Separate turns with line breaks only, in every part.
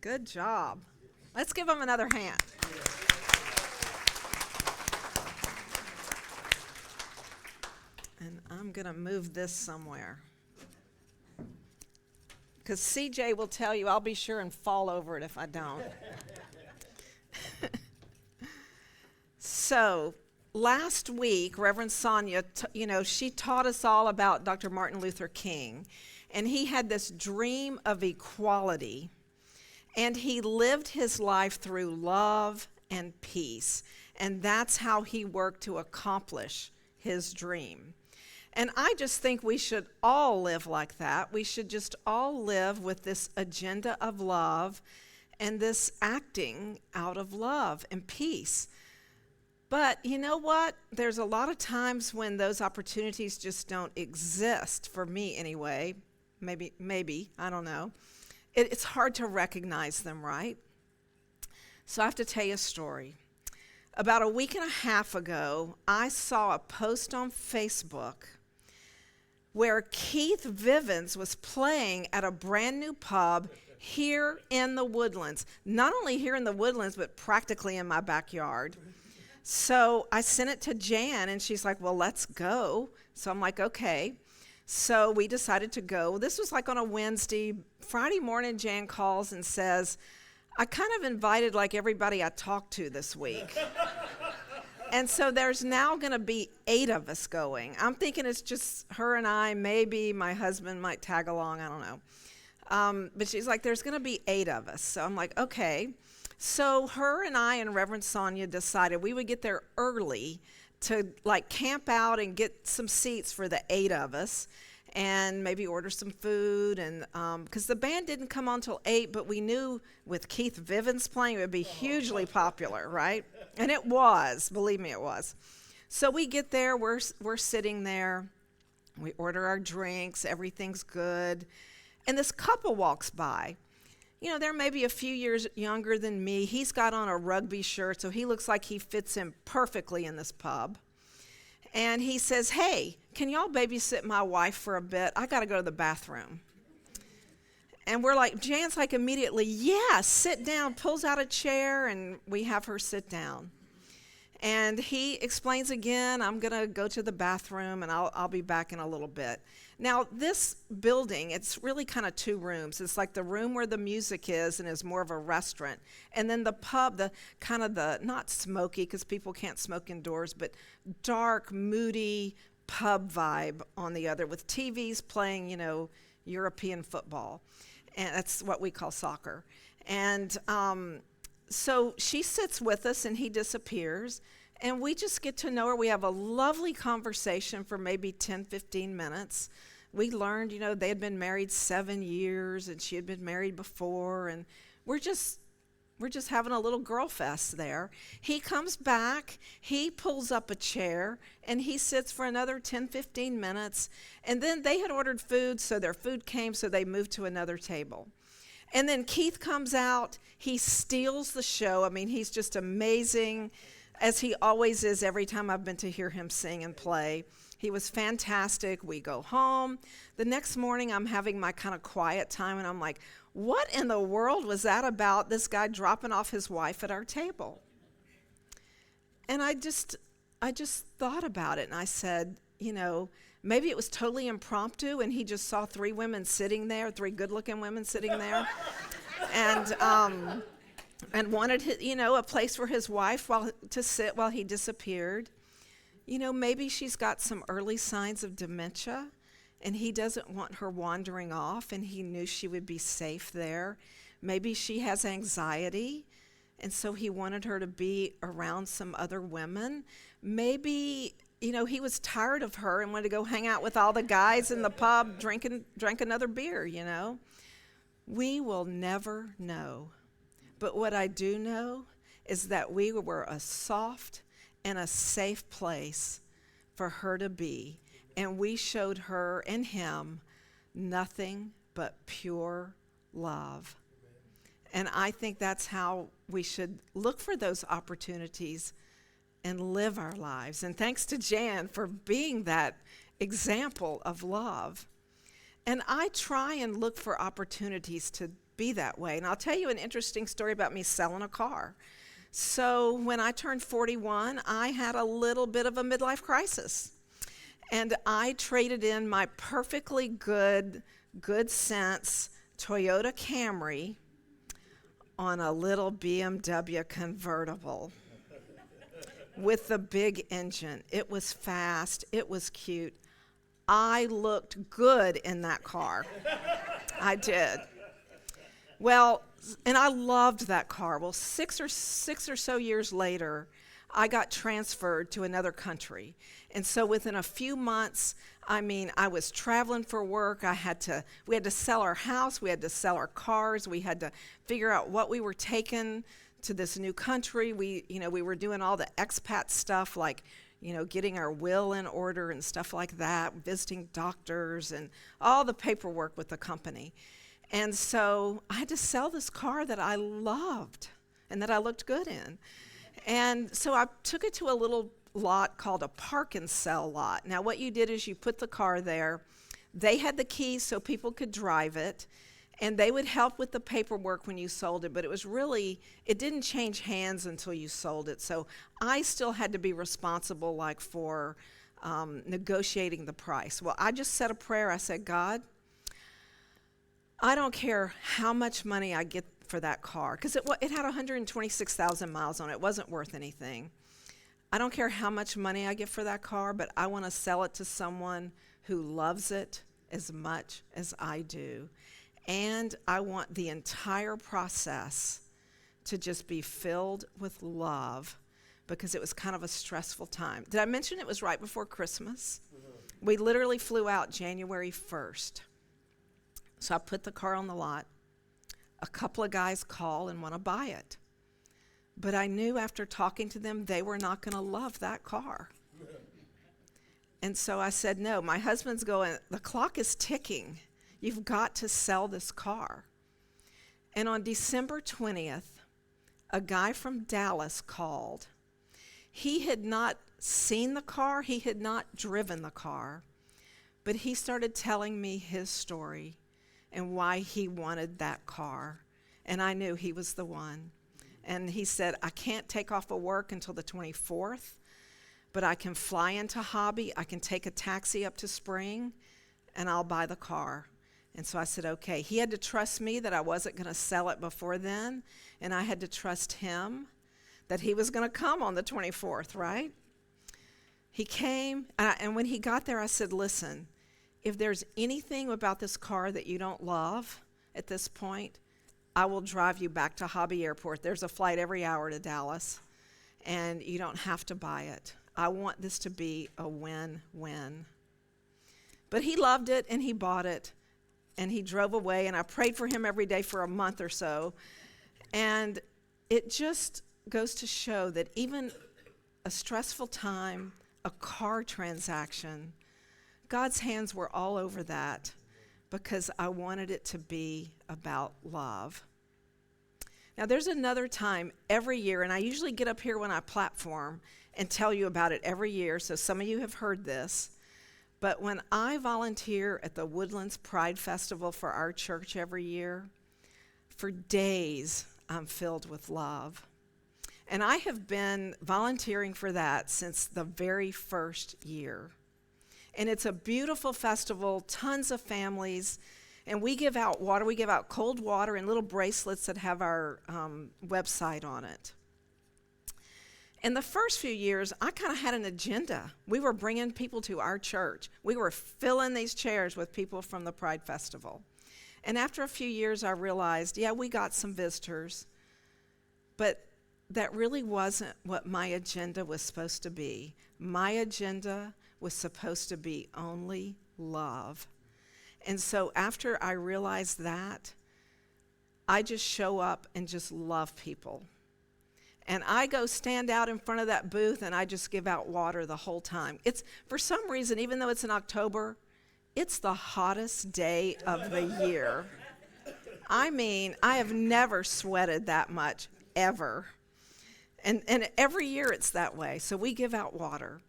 Good job. Let's give them another hand. And I'm going to move this somewhere. Because CJ will tell you I'll be sure and fall over it if I don't. So, last week, Reverend Sonia, she taught us all about Dr. Martin Luther King. And he had this dream of equality. And he lived his life through love and peace. And that's how he worked to accomplish his dream. And I just think we should all live like that. We should just all live with this agenda of love and this acting out of love and peace. But you know what? There's a lot of times when those opportunities just don't exist, for me anyway. Maybe, I don't know. It's hard to recognize them, right? So I have to tell you a story. About a week and a half ago, I saw a post on Facebook where Keith Vivens was playing at a brand new pub here in the Woodlands. Not only here in the Woodlands, but practically in my backyard. So I sent it to Jan, and she's like, well, let's go. So I'm like, okay. So we decided to go. This was like on a Wednesday. Friday morning, Jan calls and says, I kind of invited like everybody I talked to this week. And so there's now going to be 8 of us going. I'm thinking it's just her and I. Maybe my husband might tag along. I don't know. But she's like, there's going to be 8 of us. So I'm like, okay. So her and I and Reverend Sonia decided we would get there early to like camp out and get some seats for the 8 of us and maybe order some food. And because the band didn't come on till 8, but we knew with Keith Vivens playing, it would be hugely popular, right? And it was, believe me, it was. So we get there, we're sitting there, we order our drinks, everything's good. And this couple walks by. You know, they're maybe a few years younger than me. He's got on a rugby shirt, so he looks like he fits in perfectly in this pub. And he says, hey, can y'all babysit my wife for a bit? I got to go to the bathroom. And we're like, Jan's like immediately, yeah, sit down, pulls out a chair, and we have her sit down. And he explains again, I'm going to go to the bathroom, and I'll be back in a little bit. Now, this building, it's really kind of 2 rooms. It's like the room where the music is and is more of a restaurant. And then the pub, the kind of the, not smoky, because people can't smoke indoors, but dark, moody pub vibe on the other with TVs playing, European football. And that's what we call soccer. And so she sits with us and he disappears. And we just get to know her. We have a lovely conversation for maybe 10, 15 minutes. We learned, they had been married 7 years and she had been married before. And we're just having a little girl fest there. He comes back, he pulls up a chair, and he sits for another 10, 15 minutes. And then they had ordered food, so their food came, so they moved to another table. And then Keith comes out, he steals the show. I mean, he's just amazing, as he always is every time I've been to hear him sing and play. He was fantastic. We go home. The next morning, I'm having my kind of quiet time, and I'm like, what in the world was that about, this guy dropping off his wife at our table? And I just thought about it, and I said, maybe it was totally impromptu, and he just saw 3 women sitting there, 3 good-looking women sitting there, and wanted a place for his wife to sit while he disappeared. Maybe she's got some early signs of dementia, and he doesn't want her wandering off, and he knew she would be safe there. Maybe she has anxiety, and so he wanted her to be around some other women. Maybe, he was tired of her and wanted to go hang out with all the guys in the pub, drank another beer, We will never know. But what I do know is that we were a soft and a safe place for her to be. And we showed her and him nothing but pure love. And I think that's how we should look for those opportunities and live our lives. And thanks to Jan for being that example of love. And I try and look for opportunities to be that way. And I'll tell you an interesting story about me selling a car. So when I turned 41, I had a little bit of a midlife crisis. And I traded in my perfectly good sense Toyota Camry on a little BMW convertible with the big engine. It was fast. It was cute. I looked good in that car. I did. Well, and I loved that car. Well, six or so years later, I got transferred to another country. And so within a few months, I was traveling for work. We had to sell our house. We had to sell our cars. We had to figure out what we were taking to this new country. We were doing all the expat stuff, like, getting our will in order and stuff like that, visiting doctors and all the paperwork with the company. And so I had to sell this car that I loved and that I looked good in. And so I took it to a little lot called a park and sell lot. Now what you did is you put the car there. They had the keys so people could drive it, and they would help with the paperwork when you sold it, but it didn't change hands until you sold it. So I still had to be responsible, like, for negotiating the price. Well, I just said a prayer. I said, God, I don't care how much money I get for that car, because it had 126,000 miles on it. It wasn't worth anything. I don't care how much money I get for that car, but I want to sell it to someone who loves it as much as I do. And I want the entire process to just be filled with love, because it was kind of a stressful time. Did I mention it was right before Christmas? Mm-hmm. We literally flew out January 1st. So I put the car on the lot. A couple of guys call and want to buy it. But I knew after talking to them, they were not going to love that car. And so I said, no, my husband's going, the clock is ticking. You've got to sell this car. And on December 20th, a guy from Dallas called. He had not seen the car. He had not driven the car. But he started telling me his story and why he wanted that car. And I knew he was the one. And he said, I can't take off of work until the 24th, but I can fly into Hobby. I can take a taxi up to Spring, and I'll buy the car. And so I said, okay. He had to trust me that I wasn't going to sell it before then, and I had to trust him that he was going to come on the 24th, right? He came, and when he got there, I said, listen, if there's anything about this car that you don't love at this point, I will drive you back to Hobby Airport. There's a flight every hour to Dallas, and you don't have to buy it. I want this to be a win-win. But he loved it, and he bought it, and he drove away, and I prayed for him every day for a month or so. And it just goes to show that even a stressful time, a car transaction, God's hands were all over that, because I wanted it to be about love. Now, there's another time every year, and I usually get up here when I platform and tell you about it every year, so some of you have heard this. But when I volunteer at the Woodlands Pride Festival for our church every year, for days I'm filled with love. And I have been volunteering for that since the very first year. And it's a beautiful festival, tons of families, and we give out water. We give out cold water and little bracelets that have our website on it. In the first few years, I kind of had an agenda. We were bringing people to our church. We were filling these chairs with people from the Pride Festival. And after a few years, I realized, yeah, we got some visitors, but that really wasn't what my agenda was supposed to be. My agenda was supposed to be only love. And so after I realized that, I just show up and just love people. And I go stand out in front of that booth and I just give out water the whole time. It's, for some reason, even though it's in October, it's the hottest day of the year. I mean, I have never sweated that much, ever. And every year it's that way. So we give out water.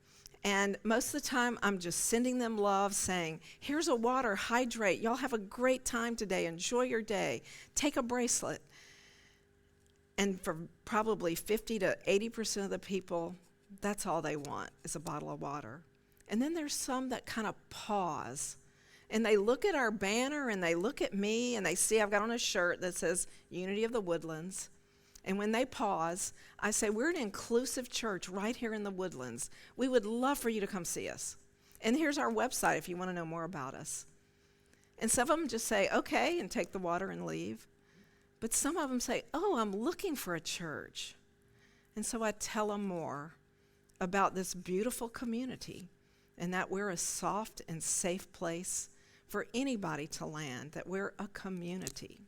And most of the time, I'm just sending them love, saying, here's a water, hydrate. Y'all have a great time today. Enjoy your day. Take a bracelet. And for probably 50 to 80% of the people, that's all they want is a bottle of water. And then there's some that kind of pause. And they look at our banner, and they look at me, and they see I've got on a shirt that says Unity of the Woodlands. And when they pause, I say, we're an inclusive church right here in the Woodlands. We would love for you to come see us. And here's our website if you want to know more about us. And some of them just say, okay, and take the water and leave. But some of them say, oh, I'm looking for a church. And so I tell them more about this beautiful community, and that we're a soft and safe place for anybody to land, that we're a community.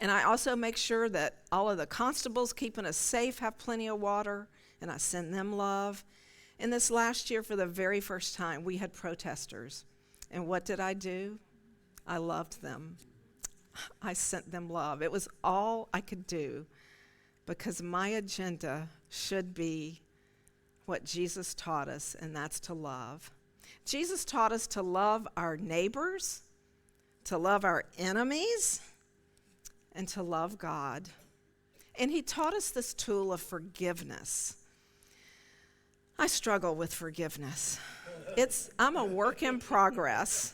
And I also make sure that all of the constables keeping us safe have plenty of water, and I send them love. And this last year, for the very first time, we had protesters. And what did I do? I loved them. I sent them love. It was all I could do, because my agenda should be what Jesus taught us, and that's to love. Jesus taught us to love our neighbors, to love our enemies, and to love God. And he taught us this tool of forgiveness. I struggle with forgiveness. I'm a work in progress,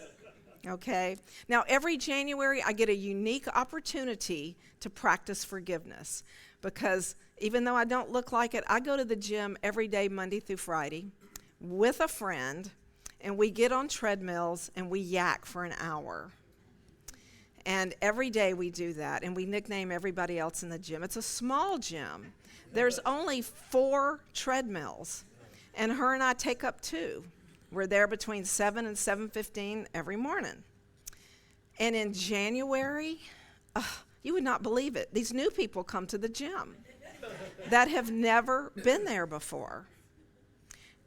okay? Now, every January, I get a unique opportunity to practice forgiveness, because even though I don't look like it, I go to the gym every day, Monday through Friday, with a friend, and we get on treadmills, and we yak for an hour. And every day we do that, and we nickname everybody else in the gym. It's a small gym. There's only 4 treadmills, and her and I take up 2. We're there between 7 and 7:15 every morning. And in January, you would not believe it, these new people come to the gym that have never been there before.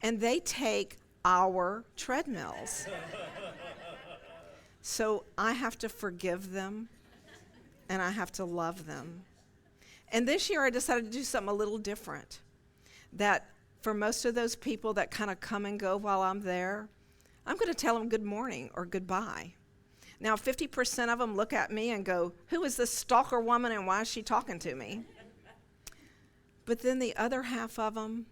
And they take our treadmills. So I have to forgive them, and I have to love them. And this year I decided to do something a little different. That for most of those people that kind of come and go while I'm there, I'm going to tell them good morning or goodbye. Now, 50% of them look at me and go, who is this stalker woman, and why is she talking to me? But then the other half of them,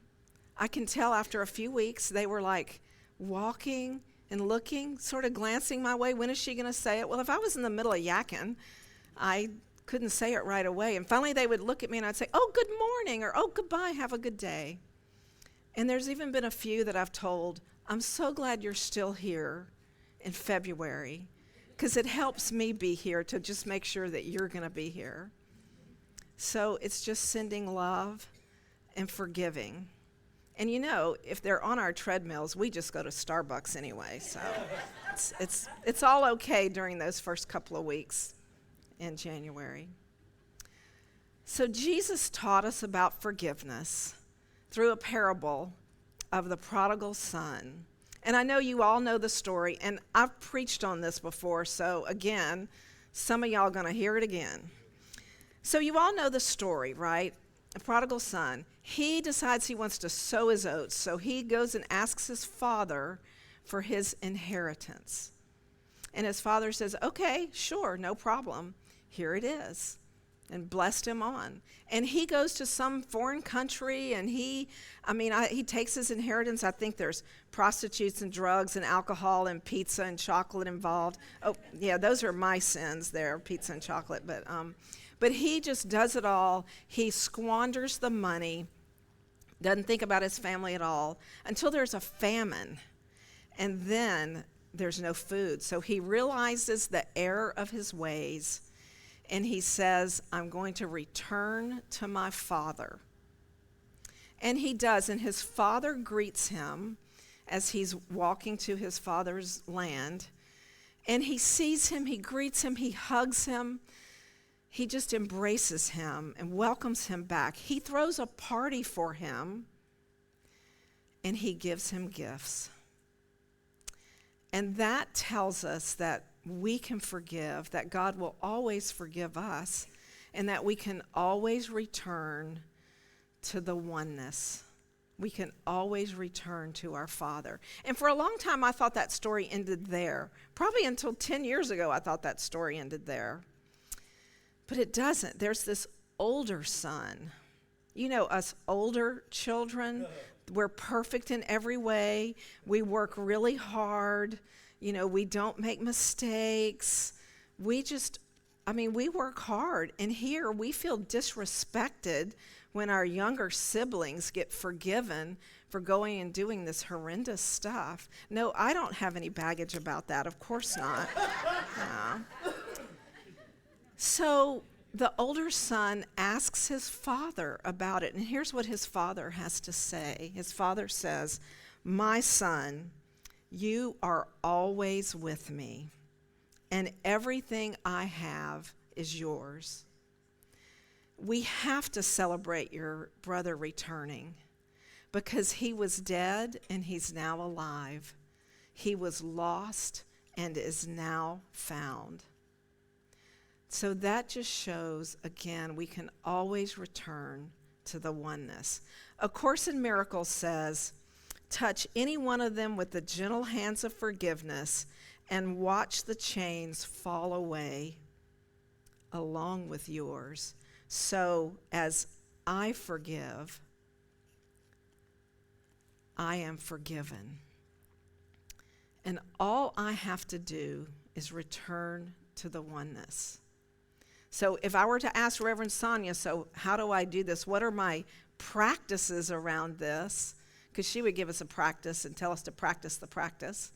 I can tell after a few weeks, they were like walking and looking, sort of glancing my way. When is she going to say it? Well, if I was in the middle of yakking, I couldn't say it right away. And finally they would look at me, and I'd say, oh, good morning, or oh, goodbye, have a good day. And there's even been a few that I've told, I'm so glad you're still here in February, because it helps me be here to just make sure that you're going to be here. So it's just sending love and forgiving. And you know, if they're on our treadmills, we just go to Starbucks anyway. So it's all okay during those first couple of weeks in January. So Jesus taught us about forgiveness through a parable of the prodigal son. And I know you all know the story, and I've preached on this before, so again, some of y'all are going to hear it again. So you all know the story, right? The prodigal son, he decides he wants to sow his oats, so he goes and asks his father for his inheritance. And his father says, okay, sure, no problem. Here it is. And blessed him on. And he goes to some foreign country, and he takes his inheritance. I think there's prostitutes and drugs and alcohol and pizza and chocolate involved. Oh, yeah, those are my sins there, pizza and chocolate. But he just does it all. He squanders the money, doesn't think about his family at all, until there's a famine. And then there's no food. So he realizes the error of his ways, and he says, I'm going to return to my father. And he does, and his father greets him as he's walking to his father's land. And he sees him, he greets him, he hugs him. He just embraces him and welcomes him back. He throws a party for him, and he gives him gifts. And that tells us that we can forgive, that God will always forgive us, and that we can always return to the oneness, We can always return to our Father. And for a long time, I thought that story ended there. Probably until 10 years ago, I thought that story ended there. But it doesn't. There's this older son. You know, us older children, we're perfect in every way. We work really hard. You know, we don't make mistakes. We work hard. And here we feel disrespected when our younger siblings get forgiven for going and doing this horrendous stuff. No, I don't have any baggage about that. Of course not. No. So the older son asks his father about it, and here's what his father has to say. His father says, "My son, you are always with me, and everything I have is yours." We have to celebrate your brother returning because he was dead and he's now alive. He was lost and is now found. So that just shows, again, we can always return to the oneness. A Course in Miracles says, "Touch any one of them with the gentle hands of forgiveness and watch the chains fall away along with yours. So as I forgive, I am forgiven." And all I have to do is return to the oneness. So if I were to ask Reverend Sonia, so how do I do this? What are my practices around this? Because she would give us a practice and tell us to practice the practice.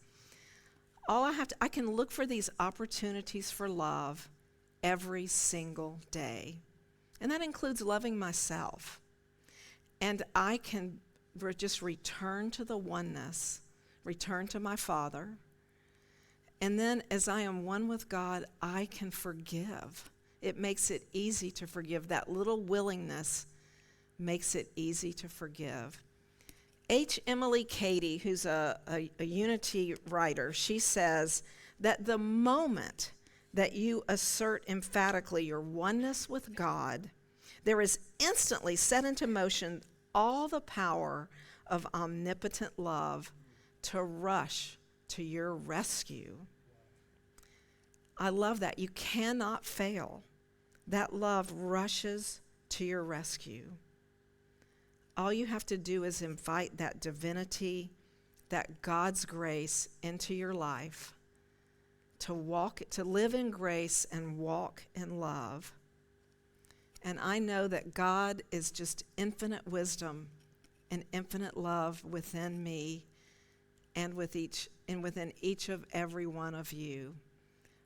I can look for these opportunities for love every single day. And that includes loving myself. And I can just return to the oneness, return to my Father. And then as I am one with God, I can forgive. It makes it easy to forgive. That little willingness makes it easy to forgive. H. Emily Cady, who's a unity writer, she says that the moment that you assert emphatically your oneness with God, there is instantly set into motion all the power of omnipotent love to rush to your rescue. I love that. You cannot fail. That love rushes to your rescue. All you have to do is invite that divinity, that God's grace into your life, to live in grace and walk in love. And I know that God is just infinite wisdom and infinite love within me and within each of every one of you.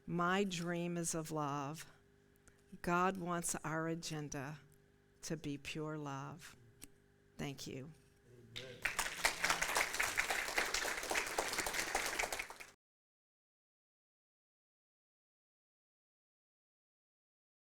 My dream is of love. God wants our agenda to be pure love. Thank you.